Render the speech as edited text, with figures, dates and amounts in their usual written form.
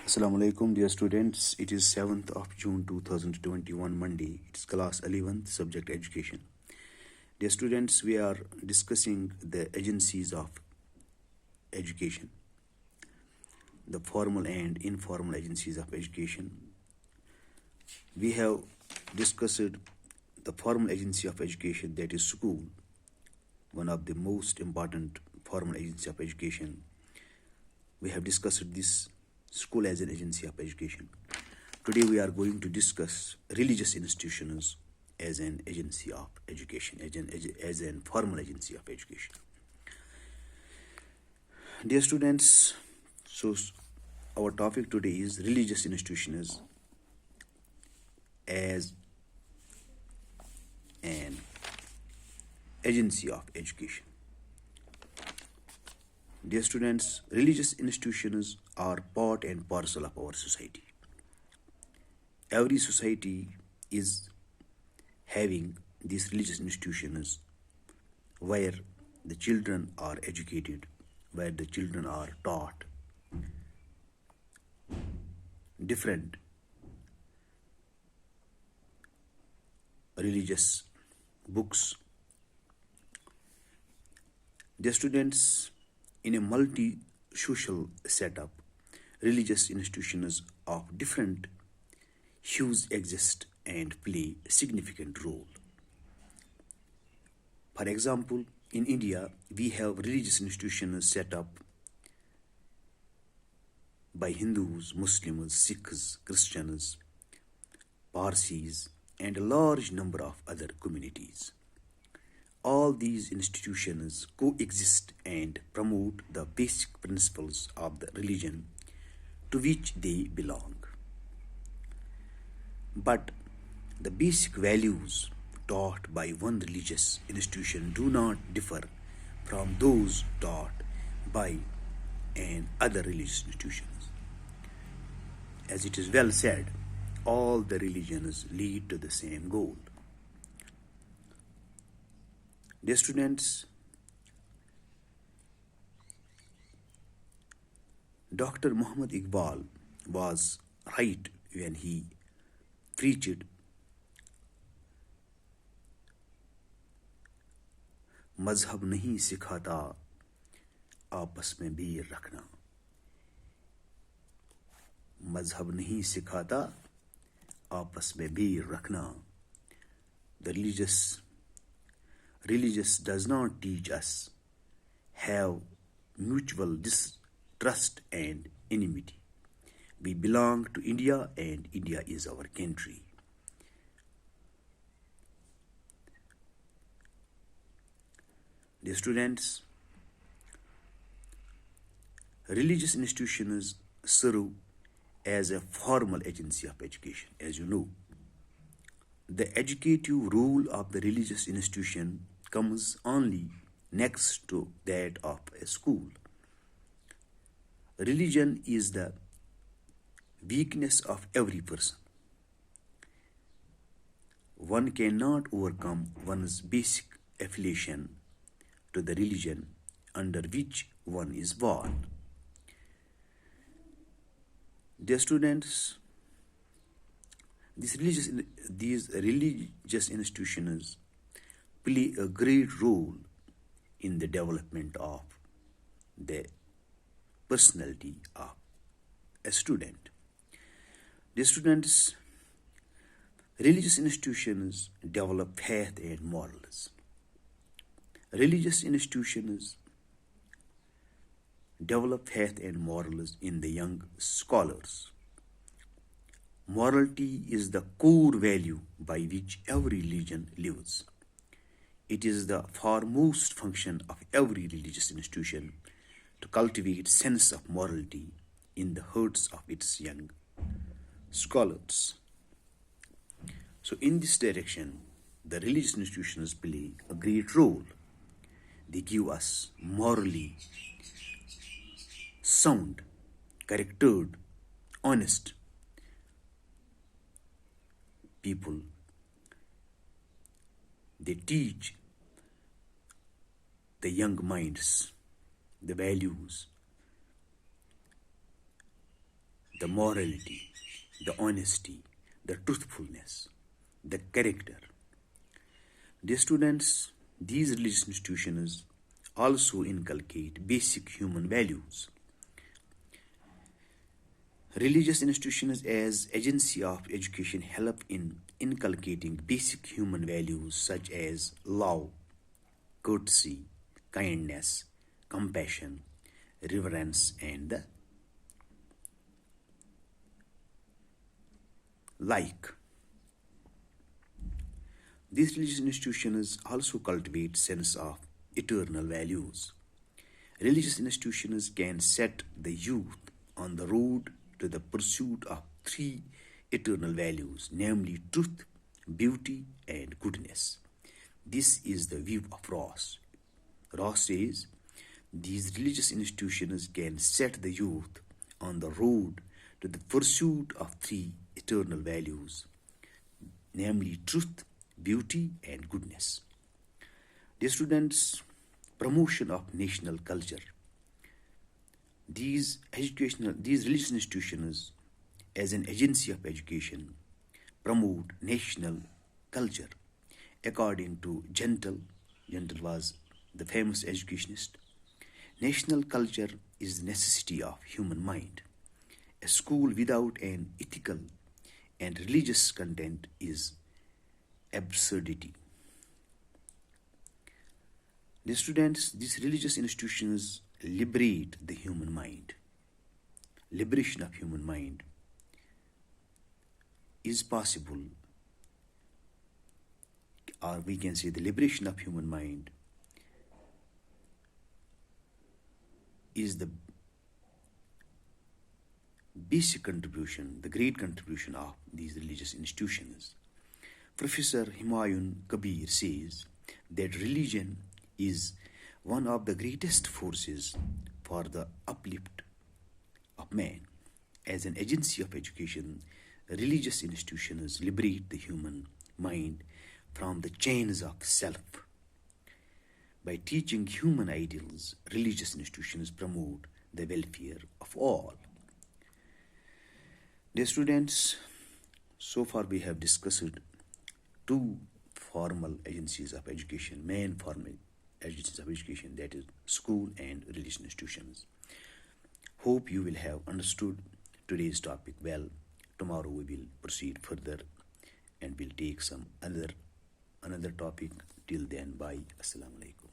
Assalamu alaikum, dear students. It is 7th of June 2021, Monday. It's class 11th, subject education. Dear students, we are discussing the agencies of education, the formal and informal agencies of education. We have discussed the formal agency of education, that is school, one of the most important formal agency of education. We have discussed this school as an agency of education. Today we are going to discuss religious institutions as an agency of education, as an formal agency of education. Dear students, so our topic today is religious institutions as an agency of education. Dear students, religious institutions are part and parcel of our society. Every society is having these religious institutions where the children are educated, where the children are taught different religious books. Dear students, in a multi-social setup, religious institutions of different hues exist and play a significant role. For example, in India, we have religious institutions set up by Hindus, Muslims, Sikhs, Christians, Parsis, and a large number of other communities. All these institutions coexist and promote the basic principles of the religion to which they belong. But the basic values taught by one religious institution do not differ from those taught by other religious institutions. As it is well said, all the religions lead to the same goal. Dear students, Dr. Muhammad Iqbal was right when he preached मजहब नहीं सिखाता आपस में भीड़ रखना. मजहब नहीं सिखाता आपस में भीड़ रखना. The religious does not teach us have mutual distrust and enmity. We belong to India and India is our country. Dear students, religious institutions serve as a formal agency of education, as you know. The educative role of the religious institution comes only next to that of a school. Religion is the weakness of every person. One cannot overcome one's basic affiliation to the religion under which one is born. Dear students, these religious institutions play a great role in the development of the personality of a student. Dear students, religious institutions develop faith and morals. Religious institutions develop faith and morals in the young scholars. Morality is the core value by which every religion lives. It is the foremost function of every religious institution to cultivate sense of morality in the hearts of its young scholars. So in this direction, the religious institutions play a great role. They give us morally sound, charactered, honest people. They teach the young minds the values, the morality, the honesty, the truthfulness, the character. Dear students, these religious institutions also inculcate basic human values. Religious institutions as agency of education help in inculcating basic human values such as love, courtesy, kindness, compassion, reverence, and the like. These religious institutions also cultivate sense of eternal values. Religious institutions can set the youth on the road to the pursuit of three eternal values, namely truth, beauty, and goodness. This is the view of Ross. Ross says, these religious institutions can set the youth on the road to the pursuit of three eternal values, namely truth, beauty, and goodness. Dear students, promotion of national culture. These religious institutions, as an agency of education, promote national culture. According to Gentle was the famous educationist, national culture is the necessity of human mind. A school without an ethical and religious content is absurdity. The students, these religious institutions liberate the human mind. Liberation of human mind is possible, or we can say the liberation of human mind is the basic contribution, the great contribution of these religious institutions. Professor Humayun Kabir says that religion is one of the greatest forces for the uplift of man. As an agency of education, religious institutions liberate the human mind from the chains of self. By teaching human ideals, religious institutions promote the welfare of all. Dear students, so far we have discussed two formal agencies of education, main formal agencies of education, that is school and religious institutions. Hope you will have understood today's topic well. Tomorrow we will proceed further and we'll take some another topic. Till then, bye. Assalamu alaikum.